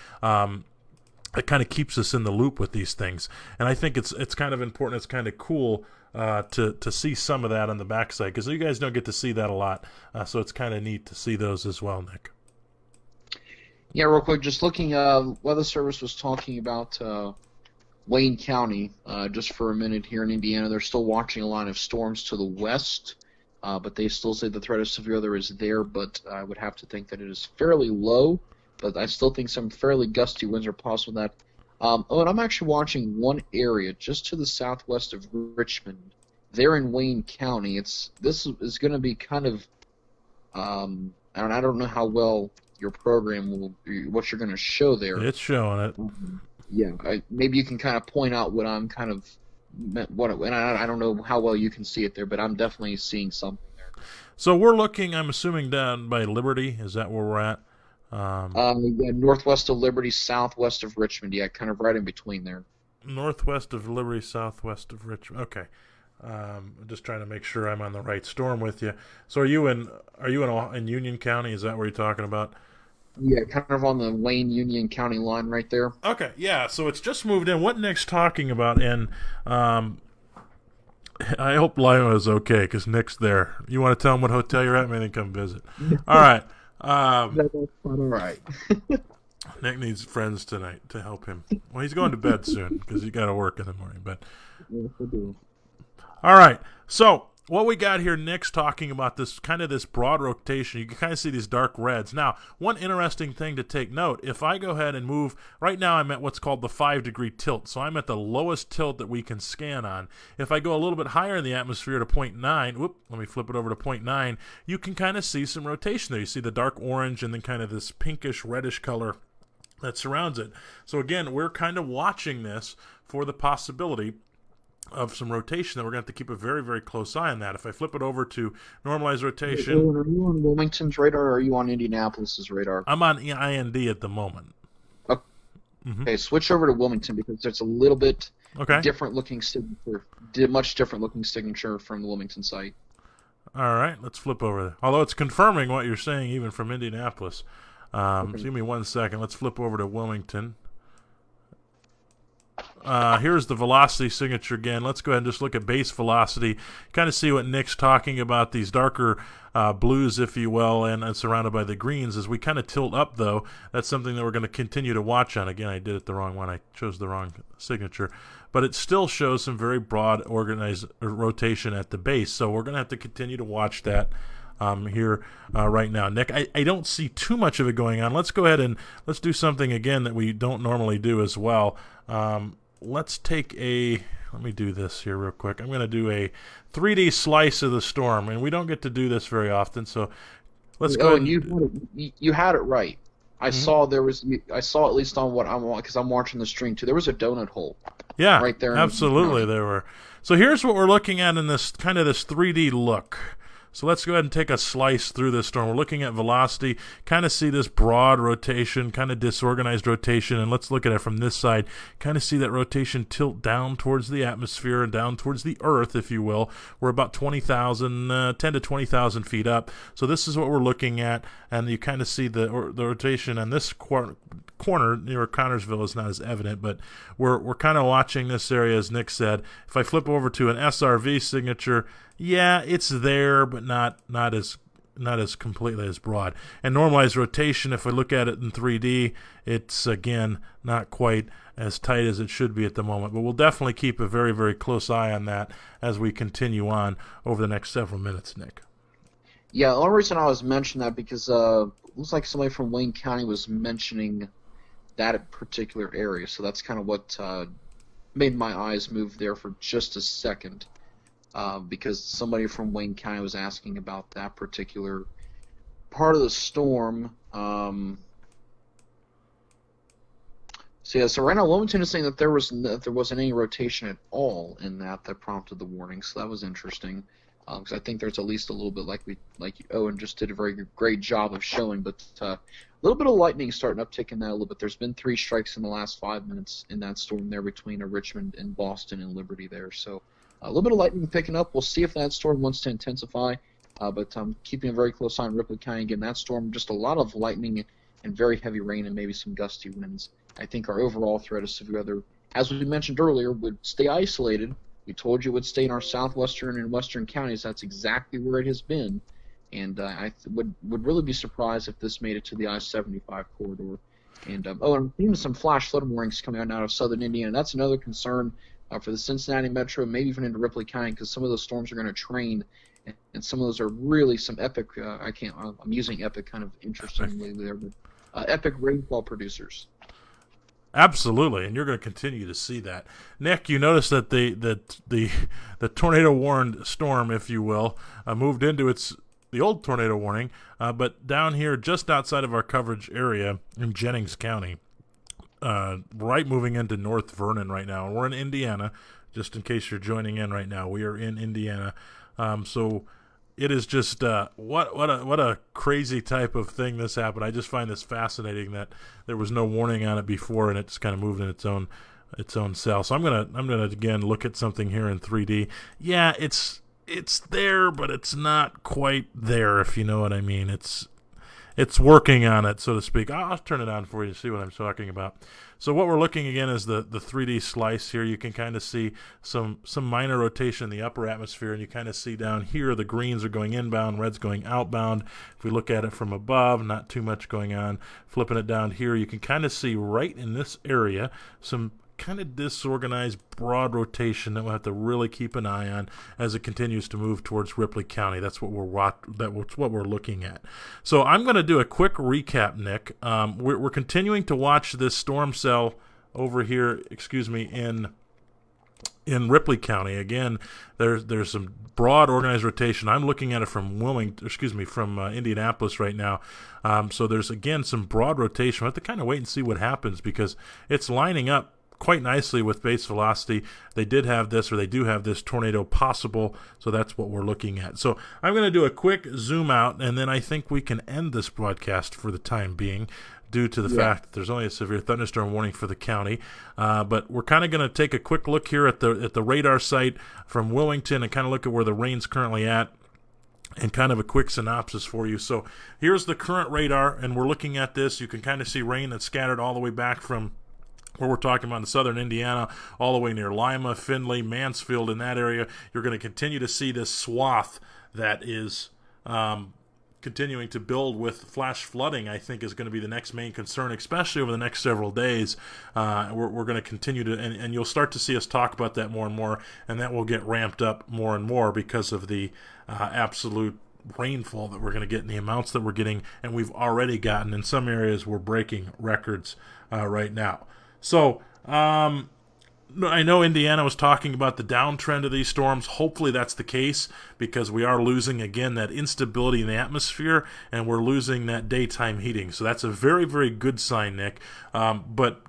It kind of keeps us in the loop with these things, and I think it's kind of important. It's kind of cool to see some of that on the backside because you guys don't get to see that a lot, so it's kind of neat to see those as well, Nick. Yeah, real quick, just looking, Weather Service was talking about Wayne County, just for a minute here in Indiana, they're still watching a line of storms to the west, but they still say the threat of severe weather is there, but I would have to think that it is fairly low, but I still think some fairly gusty winds are possible. And I'm actually watching one area just to the southwest of Richmond. There in Wayne County, this is going to be kind of, and I don't know how well your program what you're going to show there. It's showing it. Yeah, maybe you can kind of point out what I'm kind of, and I don't know how well you can see it there, but I'm definitely seeing something there. So we're looking, I'm assuming, down by Liberty. Is that where we're at? Yeah, northwest of Liberty, southwest of Richmond. Yeah, kind of right in between there. Northwest of Liberty, southwest of Richmond. Okay. I'm just trying to make sure I'm on the right storm with you. So are you in Union County? Is that where you're talking about? Yeah, kind of on the Wayne-Union County line right there. Okay, yeah, so it's just moved in. What Nick's talking about, and I hope Lima is okay, because Nick's there. You want to tell him what hotel you're at? Maybe come visit. All right. That's all right. Nick needs friends tonight to help him. Well, he's going to bed soon, because he got to work in the morning. But Yes, I do. all right, so what we got here, Nick's talking about this broad rotation. You can kind of see these dark reds. Now, one interesting thing to take note, if I go ahead and move, right now I'm at what's called the 5-degree tilt, so I'm at the lowest tilt that we can scan on. If I go a little bit higher in the atmosphere to 0.9, let me flip it over to 0.9, you can kind of see some rotation there. You see the dark orange and then kind of this pinkish, reddish color that surrounds it. So again, we're kind of watching this for the possibility of some rotation that we're going to have to keep a very, very close eye on that. If I flip it over to normalized rotation... Owen, are you on Wilmington's radar or are you on Indianapolis's radar? I'm on IND at the moment. Okay, okay, switch over to Wilmington because there's a little bit different looking signature, much different looking signature from the Wilmington site. All right, let's flip over there. Although it's confirming what you're saying even from Indianapolis. So give me 1 second. Let's flip over to Wilmington. Here's the velocity signature again. Let's go ahead and just look at base velocity. Kind of see what Nick's talking about, these darker blues, if you will, and surrounded by the greens. As we kind of tilt up, though, that's something that we're going to continue to watch on. Again, I did it the wrong one. I chose the wrong signature. But it still shows some very broad organized rotation at the base. So we're going to have to continue to watch that here right now. Nick, I don't see too much of it going on. Let's go ahead and let's do something again that we don't normally do as well. Let's take let me do this here real quick. I'm going to do a 3D slice of the storm, and we don't get to do this very often, so let's go. And you had it right. I saw I saw at least on what I'm on, because I'm watching the stream too. There was a donut hole. Yeah, right there. Absolutely, there were. So here's what we're looking at in this kind of this 3D look. So let's go ahead and take a slice through this storm. We're looking at velocity, kind of see this broad rotation, kind of disorganized rotation, and let's look at it from this side. Kind of see that rotation tilt down towards the atmosphere and down towards the Earth, if you will. We're about 10 to 20,000 feet up. So this is what we're looking at, and you kind of see the rotation on this corner near Connorsville is not as evident, but we're kind of watching this area, as Nick said. If I flip over to an SRV signature, yeah, it's there, but not as completely as broad. And normalized rotation, if we look at it in 3D, it's again not quite as tight as it should be at the moment. But we'll definitely keep a very, very close eye on that as we continue on over the next several minutes, Nick. Yeah, the only reason I was mentioning that because it looks like somebody from Wayne County was mentioning that particular area, so that's kind of what made my eyes move there for just a second. Because somebody from Wayne County was asking about that particular part of the storm. So right now Wilmington is saying that there wasn't any rotation at all in that prompted the warning. So that was interesting, because I think there's at least a little bit like Owen just did a very great job of showing, but a little bit of lightning starting uptick in that a little bit. There's been 3 strikes in the last 5 minutes in that storm there between Richmond and Boston and Liberty there. So. A little bit of lightning picking up. We'll see if that storm wants to intensify, but I'm keeping a very close eye on Ripley County. Again, that storm, just a lot of lightning and very heavy rain and maybe some gusty winds. I think our overall threat of severe weather, as we mentioned earlier, would stay isolated. We told you it would stay in our southwestern and western counties. That's exactly where it has been, and I would really be surprised if this made it to the I-75 corridor. And I'm seeing some flash flood warnings coming out of southern Indiana. That's another concern for the Cincinnati Metro, maybe even into Ripley County, because some of those storms are going to train, and some of those are really some epic. I'm using epic kind of interestingly there, but epic rainfall producers. Absolutely, and you're going to continue to see that. Nick, you notice that the tornado warned storm, if you will, moved into the old tornado warning, but down here just outside of our coverage area in Jennings County, right moving into North Vernon right now. And we're in Indiana, just in case you're joining in right now. We are in Indiana, so it is just what a crazy type of thing this happened. I just find this fascinating that there was no warning on it before, and it's kind of moved in its own cell. So I'm gonna again look at something here in 3D. Yeah, it's there, but it's not quite there, if you know what I mean. It's working on it, so to speak. I'll turn it on for you to see what I'm talking about. So what we're looking again is the 3D slice here. You can kind of see some minor rotation in the upper atmosphere, and you kind of see down here the greens are going inbound, red's going outbound. If we look at it from above, not too much going on. Flipping it down here, you can kind of see right in this area some kind of disorganized broad rotation that we'll have to really keep an eye on as it continues to move towards Ripley County. That's what we're looking at. So I'm going to do a quick recap, Nick. We're continuing to watch this storm cell over here. In Ripley County. Again, there's some broad organized rotation. I'm looking at it from Indianapolis right now. So there's again some broad rotation. We have to kind of wait and see what happens because it's lining up quite nicely with base velocity. They do have this tornado possible, so that's what we're looking at. So I'm going to do a quick zoom out, and then I think we can end this broadcast for the time being due to the fact that there's only a severe thunderstorm warning for the county. But we're kind of going to take a quick look here at the radar site from Wilmington and kind of look at where the rain's currently at, and kind of a quick synopsis for you. So here's the current radar, and we're looking at this. You can kind of see rain that's scattered all the way back from where we're talking about in southern Indiana, all the way near Lima, Findlay, Mansfield, in that area. You're going to continue to see this swath that is continuing to build with flash flooding. I think is going to be the next main concern, especially over the next several days. We're going to continue to, and you'll start to see us talk about that more and more, and that will get ramped up more and more because of the absolute rainfall that we're going to get and the amounts that we're getting, and we've already gotten. In some areas, we're breaking records right now. So, I know Indiana was talking about the downtrend of these storms. Hopefully that's the case because we are losing, again, that instability in the atmosphere, and we're losing that daytime heating. So that's a very, very good sign, Nick. But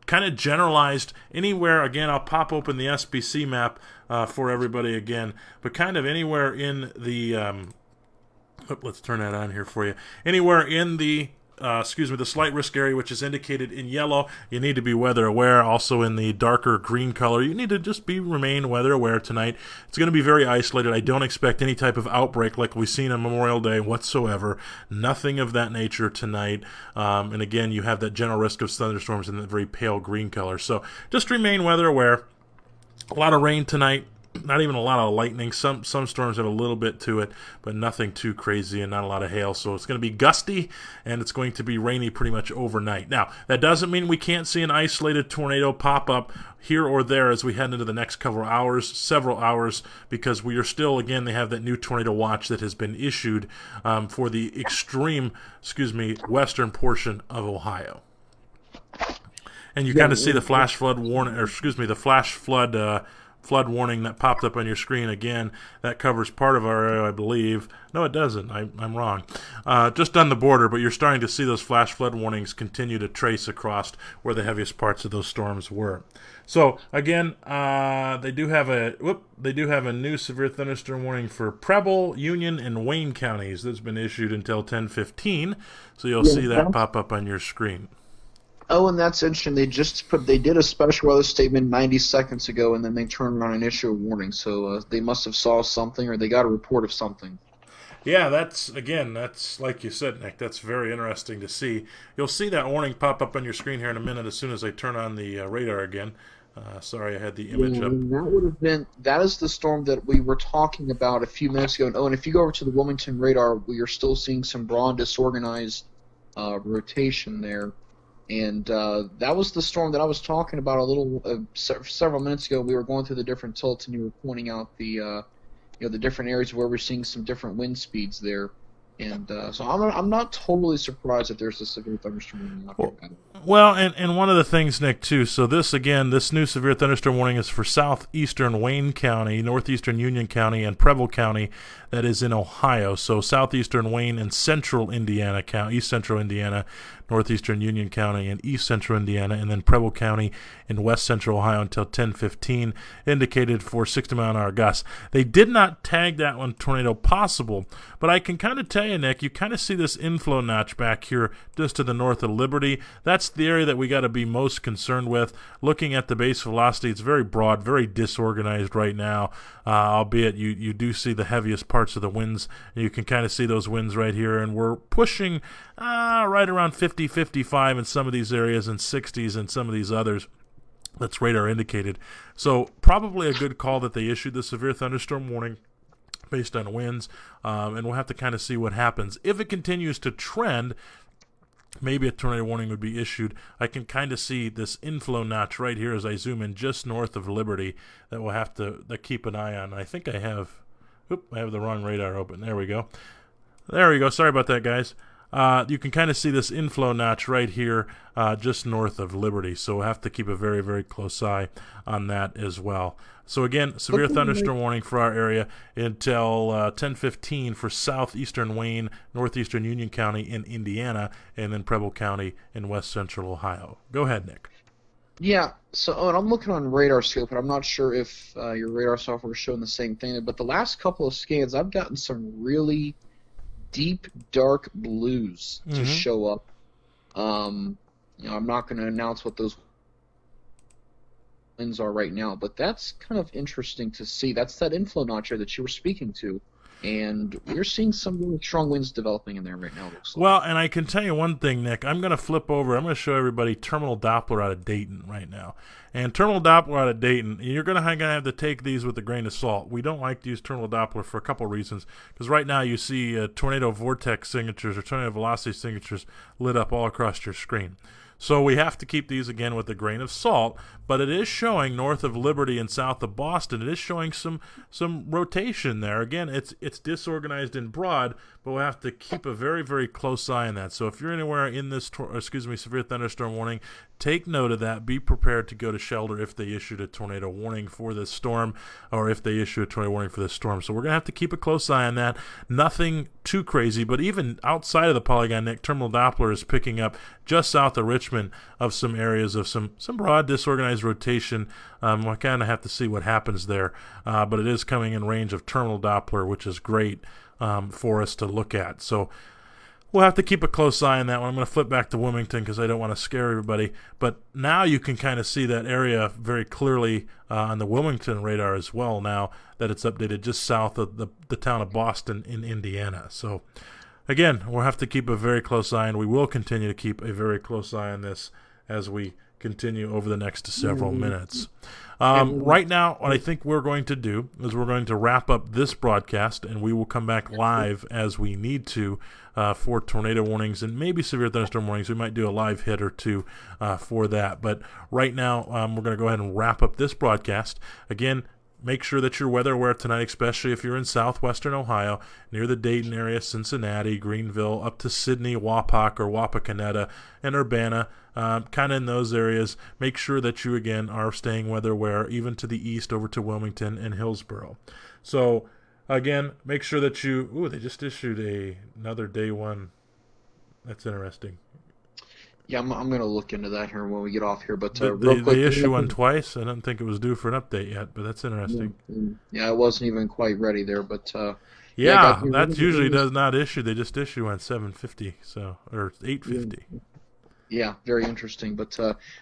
kind of generalized anywhere, again, I'll pop open the SBC map for everybody again, but kind of anywhere in the, let's turn that on here for you, anywhere in the the slight risk area, which is indicated in yellow, you need to be weather aware. Also in the darker green color, you need to just remain weather aware tonight. It's going to be very isolated. I don't expect any type of outbreak like we've seen on Memorial Day whatsoever. Nothing of that nature tonight. And again, you have that general risk of thunderstorms in the very pale green color. So just remain weather aware. A lot of rain tonight. Not even a lot of lightning. Some storms have a little bit to it, but nothing too crazy and not a lot of hail. So it's going to be gusty, and it's going to be rainy pretty much overnight. Now, that doesn't mean we can't see an isolated tornado pop up here or there as we head into the next several hours, because we are still, again, they have that new tornado watch that has been issued for the extreme, western portion of Ohio. And you kind of see the flash flood warning, flood warning that popped up on your screen. Again, that covers part of our area, I believe. No, it doesn't. I'm wrong. Just on the border, but you're starting to see those flash flood warnings continue to trace across where the heaviest parts of those storms were. So again, they do have a new severe thunderstorm warning for Preble, Union, and Wayne counties that's been issued until 10:15. So you'll see that pop up on your screen. Oh, and that's interesting. They did a special weather statement 90 seconds ago, and then they turned around and issued a warning. So they must have saw something, or they got a report of something. Yeah, that's like you said, Nick. That's very interesting to see. You'll see that warning pop up on your screen here in a minute as soon as I turn on the radar again. Sorry, I had the image up. That is the storm that we were talking about a few minutes ago. And if you go over to the Wilmington radar, we are still seeing some broad disorganized rotation there. And that was the storm that I was talking about a little several minutes ago. We were going through the different tilts, and you were pointing out the different areas where we're seeing some different wind speeds there. And so I'm not totally surprised that there's a severe thunderstorm out here. Well, and one of the things, Nick, too, so this new severe thunderstorm warning is for southeastern Wayne County, northeastern Union County, and Preble County, that is in Ohio. So southeastern Wayne and central Indiana County, east central Indiana, northeastern Union County, and east central Indiana, and then Preble County in west central Ohio until 10:15, indicated for 60-mile-an-hour gusts. They did not tag that one tornado possible, but I can kind of tell you, Nick, you kind of see this inflow notch back here just to the north of Liberty. That's the area that we got to be most concerned with. Looking at the base velocity, it's very broad, very disorganized right now, albeit you do see the heaviest parts of the winds. You can kind of see those winds right here, and we're pushing right around 50, 55 in some of these areas and 60s in some of these others. That's radar indicated. So probably a good call that they issued the severe thunderstorm warning based on winds, and we'll have to kind of see what happens. If it continues to trend, maybe a tornado warning would be issued. I can kind of see this inflow notch right here as I zoom in just north of Liberty that we'll have to keep an eye on. I think I have the wrong radar open. There we go. Sorry about that, guys. You can kind of see this inflow notch right here just north of Liberty. So we'll have to keep a very, very close eye on that as well. So again, severe thunderstorm warning for our area until 10:15 for southeastern Wayne, northeastern Union County in Indiana, and then Preble County in west central Ohio. Go ahead, Nick. Yeah, so Owen, I'm looking on radar scope, and I'm not sure if your radar software is showing the same thing, but the last couple of scans, I've gotten some really deep, dark blues to show up. I'm not going to announce what those winds are right now, but that's kind of interesting to see. That's that inflow notcher that you were speaking to, and we're seeing some really strong winds developing in there right now. Looks like. Well, and I can tell you one thing, Nick. I'm going to flip over. I'm going to show everybody terminal Doppler out of Dayton right now. And terminal Doppler out of Dayton, you're going to have to take these with a grain of salt. We don't like to use terminal Doppler for a couple reasons. Because right now you see tornado vortex signatures or tornado velocity signatures lit up all across your screen. So we have to keep these, again, with a grain of salt. But it is showing north of Liberty and south of Boston. It is showing some rotation there. Again, it's disorganized and broad, but we'll have to keep a very, very close eye on that. So if you're anywhere in this, severe thunderstorm warning, take note of that. Be prepared to go to shelter if they issued a tornado warning for this storm, or if they issue a tornado warning for this storm. So we're going to have to keep a close eye on that. Nothing too crazy, but even outside of the polygon, Nick, terminal Doppler is picking up just south of Richmond of some areas of some broad disorganized rotation. I kind of have to see what happens there, but it is coming in range of terminal Doppler, which is great for us to look at. So we'll have to keep a close eye on that one. I'm going to flip back to Wilmington because I don't want to scare everybody. But now you can kind of see that area very clearly on the Wilmington radar as well, now that it's updated just south of the town of Boston in Indiana. So again, we'll have to keep a very close eye, and we will continue to keep a very close eye on this as we continue over the next several minutes. Right now, what I think we're going to do is we're going to wrap up this broadcast, and we will come back live as we need to for tornado warnings and maybe severe thunderstorm warnings. We might do a live hit or two for that. But right now, we're going to go ahead and wrap up this broadcast. Again, make sure that you're weather aware tonight, especially if you're in southwestern Ohio, near the Dayton area, Cincinnati, Greenville, up to Sidney, Wapak, or Wapakoneta, and Urbana, kind of in those areas. Make sure that you, again, are staying weather aware, even to the east over to Wilmington and Hillsborough. So, again, make sure that you... Ooh, they just issued another day one. That's interesting. Yeah, I'm going to look into that here when we get off here. But real quick, they issue one twice. I don't think it was due for an update yet, but that's interesting. Yeah, I wasn't even quite ready there, but yeah, that usually does not issue. They just issue on 750, or 850. Yeah, very interesting. But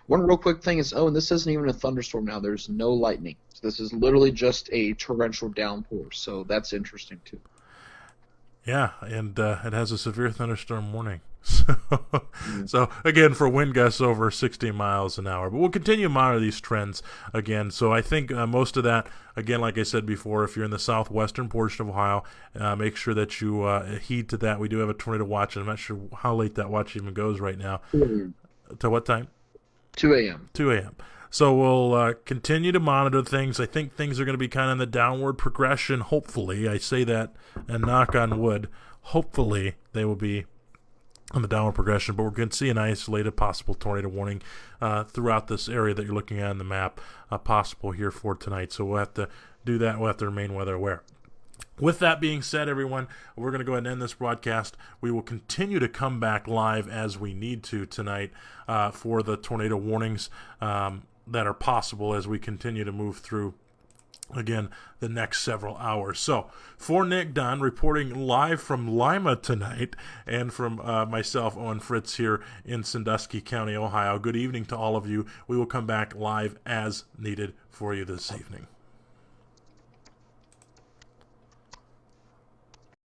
one real quick thing is, this isn't even a thunderstorm now. There's no lightning. So this is literally just a torrential downpour. So that's interesting too. Yeah, and it has a severe thunderstorm warning. So again, for wind gusts over 60 miles an hour. But we'll continue to monitor these trends again. So I think most of that, again, like I said before, if you're in the southwestern portion of Ohio, make sure that you heed to that. We do have a tornado watch, and I'm not sure how late that watch even goes right now. to what time? 2 a.m. 2 a.m. So we'll continue to monitor things. I think things are going to be kind of in the downward progression, hopefully. I say that and knock on wood. Hopefully they will be on the downward progression, but we're going to see an isolated possible tornado warning throughout this area that you're looking at on the map, possible here for tonight. So we'll have to do that. We'll have to remain weather aware. With that being said, everyone, we're going to go ahead and end this broadcast. We will continue to come back live as we need to tonight for the tornado warnings that are possible as we continue to move through, again, the next several hours. So, for Nick Dunn, reporting live from Lima tonight, and from myself, Owen Fritz, here in Sandusky County, Ohio, good evening to all of you. We will come back live as needed for you this evening.